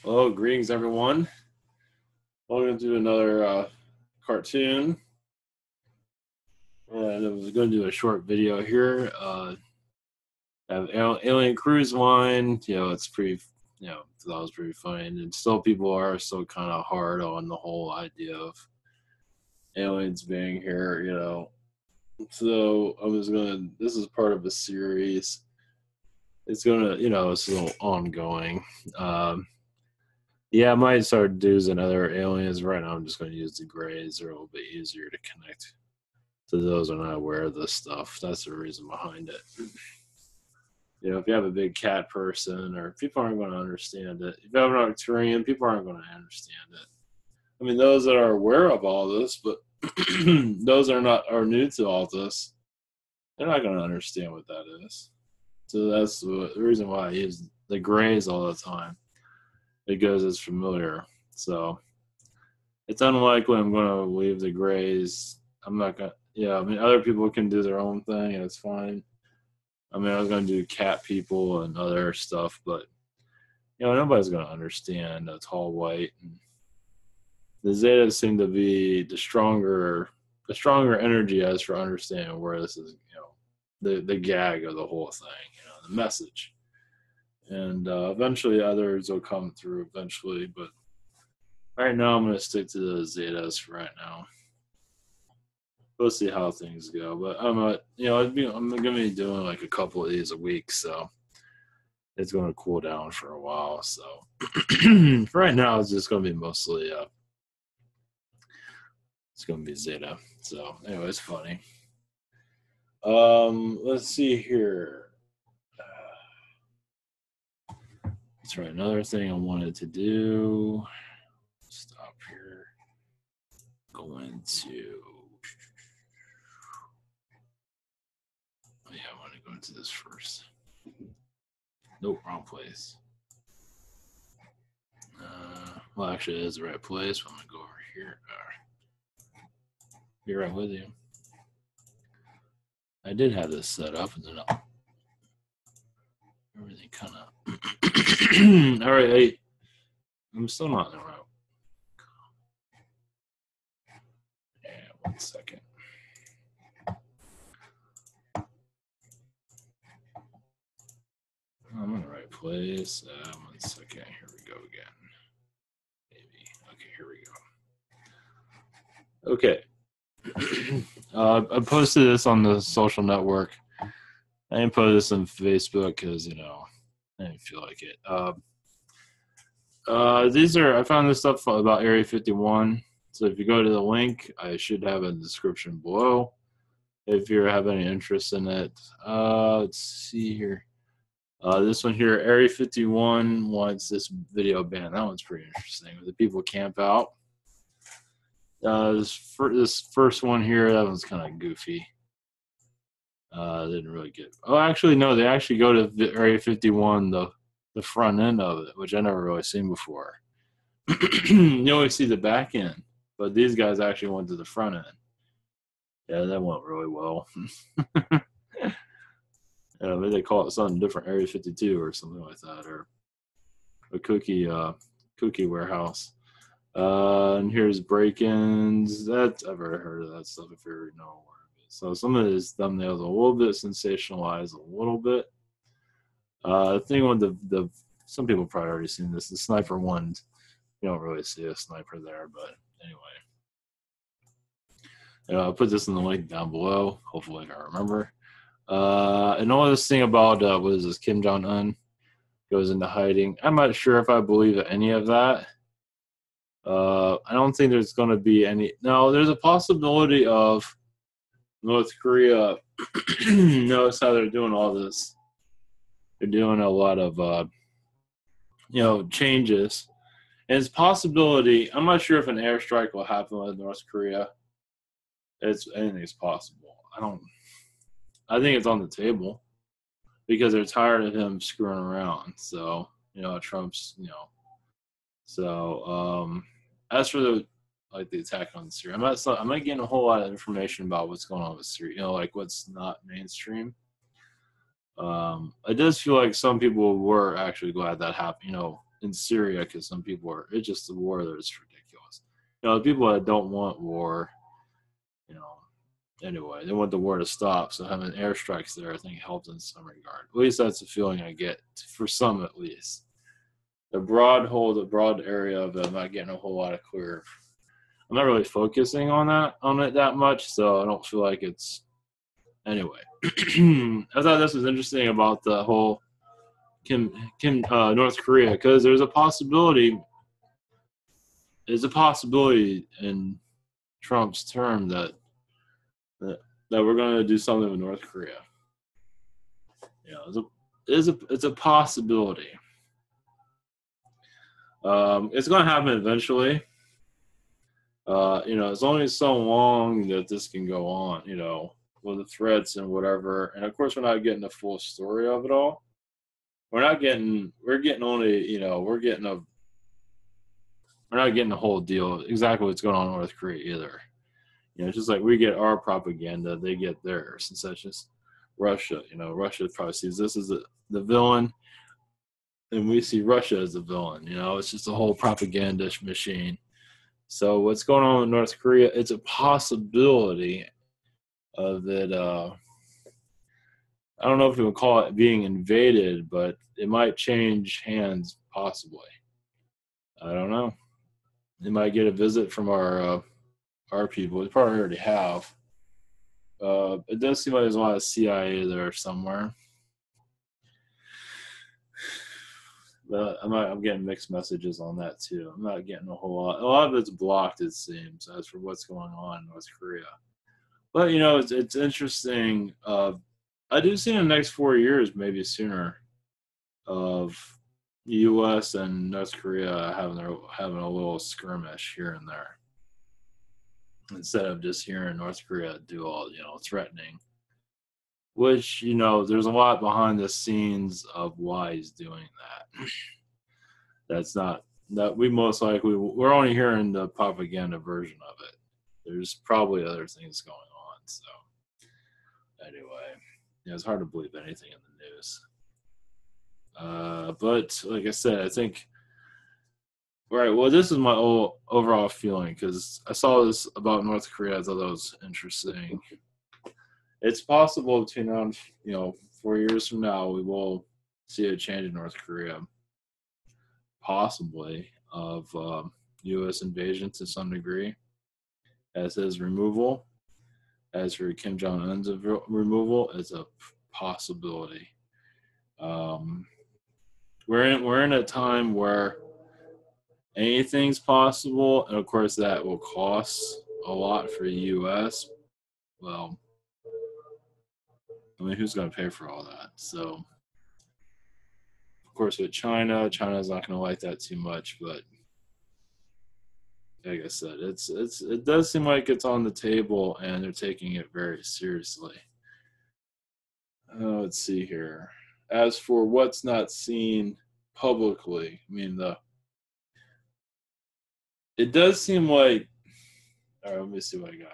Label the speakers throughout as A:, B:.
A: Hello, greetings everyone. Welcome to another cartoon. And I was going to do a short video here. I have Alien Cruise Line. It's pretty, that was pretty funny. And still, people are still kind of hard on the whole idea of aliens being here. So this is part of a series. It's it's still ongoing. Yeah, I might start using other aliens. Right now, I'm just going to use the grays. They're a little bit easier to connect to those who are not aware of this stuff. That's the reason behind it. If you have a big cat person, or people aren't going to understand it. If you have an Arcturian, people aren't going to understand it. I mean, those that are aware of all this, but those that are new to all this, they're not going to understand what that is. So that's the reason why I use the grays all the time, because it's familiar. So it's unlikely I'm going to leave the grays. I'm not going to, I mean, other people can do their own thing and it's fine. I mean, I was going to do cat people and other stuff, but, nobody's going to understand a tall white. And the Zetas seem to be the stronger energy as for understanding where this is, the gag of the whole thing, the message. And eventually others will come through eventually, but right now I'm going to stick to the Zetas for right now. We'll see how things go, but I'm going to be doing like a couple of these a week, so it's going to cool down for a while. So for right now, it's just going to be mostly it's going to be Zeta. So anyway, it's funny. Let's see here. That's right. Another thing I wanted to do. Stop here. Going to. Oh, yeah, I want to go into this first. Nope, wrong place. Well, actually, it is the right place. I'm going to go over here. Be right with you. I did have this set up, and then everything kind of. All right, I'm still not in the route. Yeah, 1 second. I'm in the right place. 1 second. Here we go again. Maybe. Okay, here we go. Okay. I posted this on the social network. I didn't post this on Facebook because, I didn't feel like it. I found this stuff about Area 51. So if you go to the link, I should have a description below if you have any interest in it. Let's see here. This one here, Area 51 wants this video banned. That one's pretty interesting. The people camp out. This first one here, that one's kind of goofy. Didn't really get. Oh, actually, no. They actually go to Area 51, the front end of it, which I never really seen before. You always see the back end, but these guys actually went to the front end. Yeah, that went really well. Maybe they call it something different, Area 52 or something like that, or a cookie warehouse. And here's break-ins. I've already heard of that stuff if you already know where it is. So some of these thumbnails are a little bit sensationalized, a little bit. The thing with the some people probably already seen this. The sniper ones, you don't really see a sniper there, but anyway. I'll put this in the link down below. Hopefully, I remember. And all this thing about what is this? Kim Jong Un goes into hiding. I'm not sure if I believe any of that. I don't think there's going to be any. No, there's a possibility of North Korea. Notice how they're doing all this. They're doing a lot of, changes. And it's a possibility. I'm not sure if an airstrike will happen with North Korea. Anything's possible. I think it's on the table because they're tired of him screwing around. So, Trump's, So, as for the attack on Syria, I'm not getting a whole lot of information about what's going on with Syria. Like what's not mainstream. It does feel like some people were actually glad that happened. in Syria because some people are. It's just the war that is ridiculous. The people that don't want war, you know. Anyway, they want the war to stop, so having airstrikes there, I think, helped in some regard. At least that's the feeling I get, for some at least. The broad area of it, I'm not getting a whole lot of clear. I'm not really focusing on it that much, so I don't feel like it's. Anyway, I thought this was interesting about the whole North Korea, because there's a possibility in Trump's term that we're going to do something with North Korea. It's a possibility. It's going to happen eventually. It's only so long that this can go on, with the threats and whatever. And of course, we're not getting the full story of it all. We're not getting the whole deal, exactly what's going on in North Korea either. Just like we get our propaganda, they get theirs. And such as Russia. Russia probably sees this as the villain, and we see Russia as the villain. It's just a whole propaganda machine. So what's going on in North Korea, it's a possibility of it. I don't know if we would call it being invaded, but it might change hands possibly. I don't know. They might get a visit from our people. They probably already have. It does seem like there's a lot of CIA there somewhere. But I'm getting mixed messages on that too. I'm not getting a whole lot. A lot of it's blocked, it seems, as for what's going on in North Korea. But it's interesting. I do see in the next 4 years, maybe sooner, of the U.S. and North Korea having a little skirmish here and there, instead of just hearing North Korea do all threatening. Which, there's a lot behind the scenes of why he's doing that. That's not that we most likely we're only hearing the propaganda version of it. There's probably other things going on. So anyway, it's hard to believe anything in the news. But like I said, I think. Right. Well, this is my overall feeling, because I saw this about North Korea. I thought that was interesting. It's possible between now, 4 years from now, we will see a change in North Korea, possibly, of U.S. invasion to some degree, as his removal. As for Kim Jong-un's removal, it's a possibility. We're in a time where anything's possible, and of course that will cost a lot for the U.S. Well, who's going to pay for all that? So, of course, with China's not going to like that too much. But like I said, it does seem like it's on the table, and they're taking it very seriously. Let's see here. As for what's not seen publicly, it does seem like. All right, let me see what I got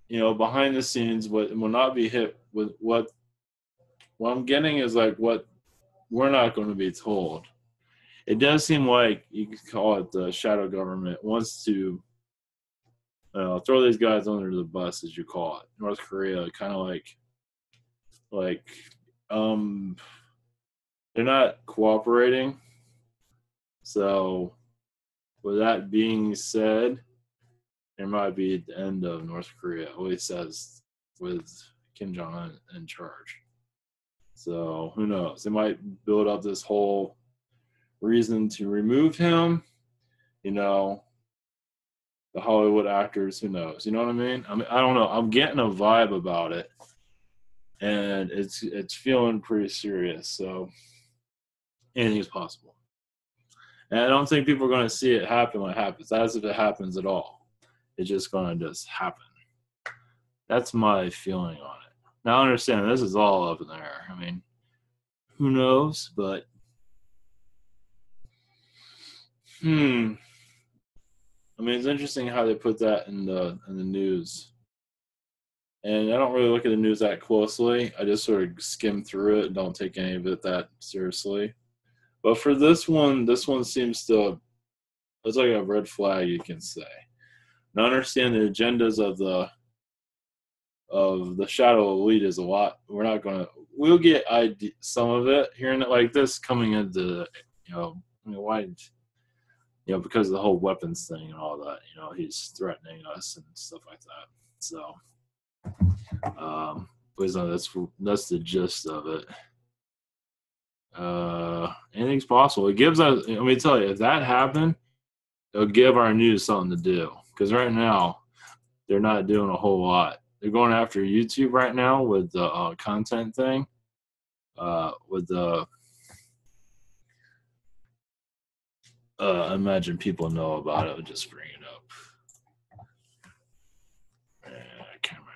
A: here. Behind the scenes, what will not be hit with what I'm getting is like what we're not going to be told. It does seem like you could call it the shadow government wants to throw these guys under the bus, as you call it. North Korea, kind of like they're not cooperating. So, with that being said, it might be the end of North Korea, at least as with Kim Jong-un in charge. So who knows? They might build up this whole reason to remove him. The Hollywood actors, who knows? You know what I mean? I don't know. I'm getting a vibe about it, and it's feeling pretty serious. So anything's possible. And I don't think people are going to see it happen when it happens. As if it happens at all. It's just going to just happen. That's my feeling on it. Now, I understand this is all up in the air. Who knows? But, it's interesting how they put that in the news. And I don't really look at the news that closely. I just sort of skim through it and don't take any of it that seriously. But for this one seems to, it's like a red flag, you can say. Now understand the agendas of the Shadow Elite is a lot. We'll get some of it, hearing it like this coming into, why, because of the whole weapons thing and all that, he's threatening us and stuff like that. So, that's the gist of it. Anything's possible. It gives us, let me tell you, if that happened, it'll give our news something to do. Because right now, they're not doing a whole lot. They're going after YouTube right now with the content thing. With the, I imagine people know about it. I'll just bring it up. Camera.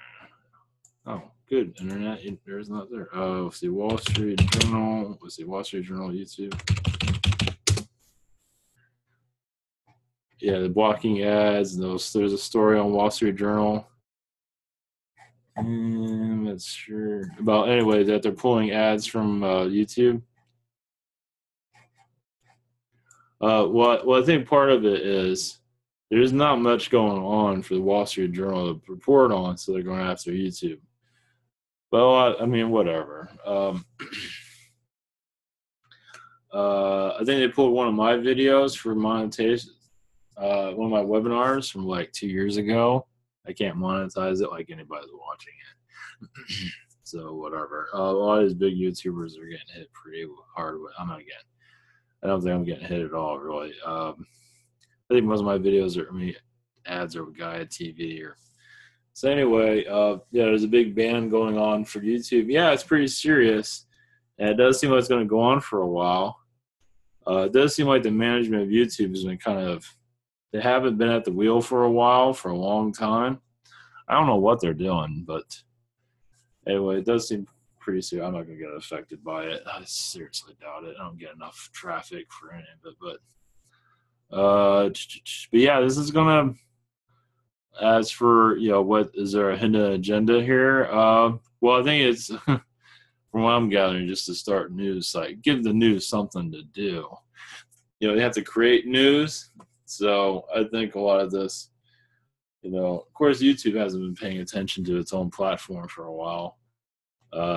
A: Oh, good. Internet. There's not there. Let's see. Wall Street Journal. Let's see. Wall Street Journal, YouTube. Yeah, the blocking ads. There's a story on Wall Street Journal. That's sure about anyway that they're pulling ads from YouTube. Well, I think part of it is there's not much going on for the Wall Street Journal to report on, so they're going after YouTube. But I mean, whatever. I think they pulled one of my videos for monetization. One of my webinars from like 2 years ago. I can't monetize it like anybody's watching it. So whatever. A lot of these big YouTubers are getting hit pretty hard with. I'm not getting. I don't think I'm getting hit at all, really. I think most of my videos ads are with Gaia TV or. So anyway, there's a big ban going on for YouTube. Yeah, it's pretty serious, and it does seem like it's going to go on for a while. It does seem like the management of YouTube has been they haven't been at the wheel for a while, for a long time. I don't know what they're doing, but anyway, it does seem pretty serious. I'm not going to get affected by it. I seriously doubt it. I don't get enough traffic for any of it, but yeah, this is going to. As for, what is there a hidden agenda here? Well, I think it's, from what I'm gathering, just to start news site, give the news something to do. You have to create news. So I think a lot of this, of course, YouTube hasn't been paying attention to its own platform for a while.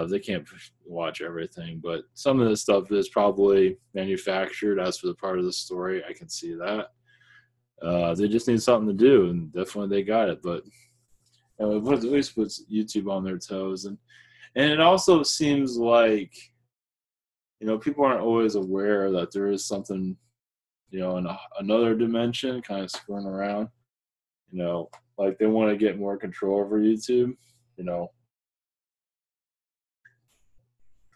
A: They can't watch everything, but some of this stuff is probably manufactured. As for the part of the story, I can see that. They just need something to do, and definitely they got it. But it at least puts YouTube on their toes, and it also seems like people aren't always aware that there is something in another dimension kind of screwing around. Like they want to get more control over YouTube.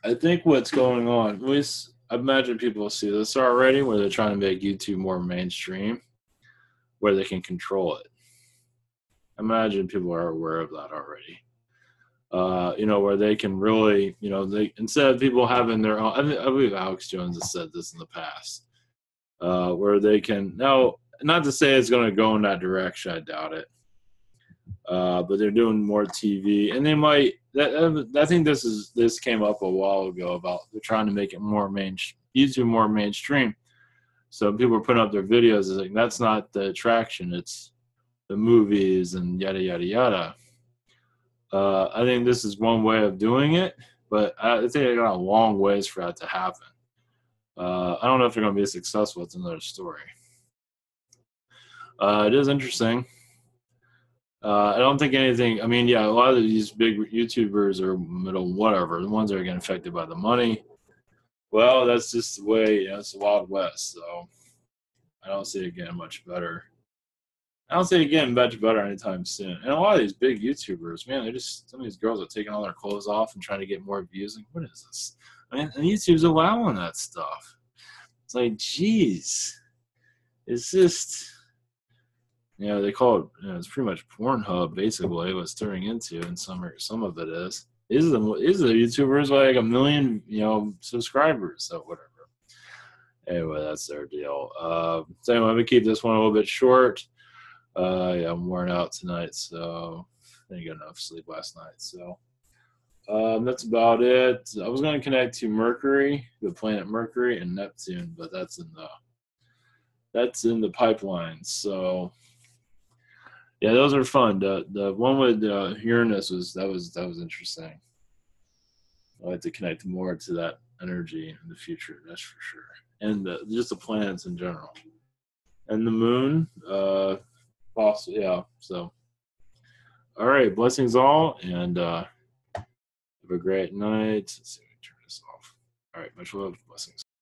A: I think what's going on, at least I imagine people see this already, where they're trying to make YouTube more mainstream, where they can control it. Imagine people are aware of that already. Where they can really, they instead of people having their own. I believe Alex Jones has said this in the past, where they can now. Not to say it's going to go in that direction. I doubt it. But they're doing more TV, and they might. I think this came up a while ago about they're trying to make it more YouTube more mainstream. So people are putting up their videos. It's like that's not the attraction. It's the movies and yada yada yada. I think this is one way of doing it, but I think they got a long ways for that to happen. I don't know if they're going to be successful. It's another story. It is interesting. I don't think anything. I mean, yeah, a lot of these big YouTubers are whatever. The ones that are getting affected by the money. Well, that's just the way. It's the Wild West. So I don't see it getting much better. I don't see it getting much better anytime soon. And a lot of these big YouTubers, man, some of these girls are taking all their clothes off and trying to get more views. Like, what is this? I mean, and YouTube's allowing that stuff. It's like, geez, it's just, they call it, it's pretty much Pornhub, basically, what it's turning into, and some of it is. Is the YouTubers like 1 million, subscribers, so whatever. Anyway, that's their deal. So anyway, I'm going to keep this one a little bit short. I'm worn out tonight, so I didn't get enough sleep last night. So That's about it. I was going to connect to Mercury, the planet Mercury, and Neptune, but that's in the pipeline. So yeah, those are fun. The one with Uranus was interesting. I like to connect more to that energy in the future. That's for sure, and just the planets in general, and the moon. Possibly, yeah. So all right, blessings all, and have a great night. Let's see, let me turn this off. All right, much love, blessings.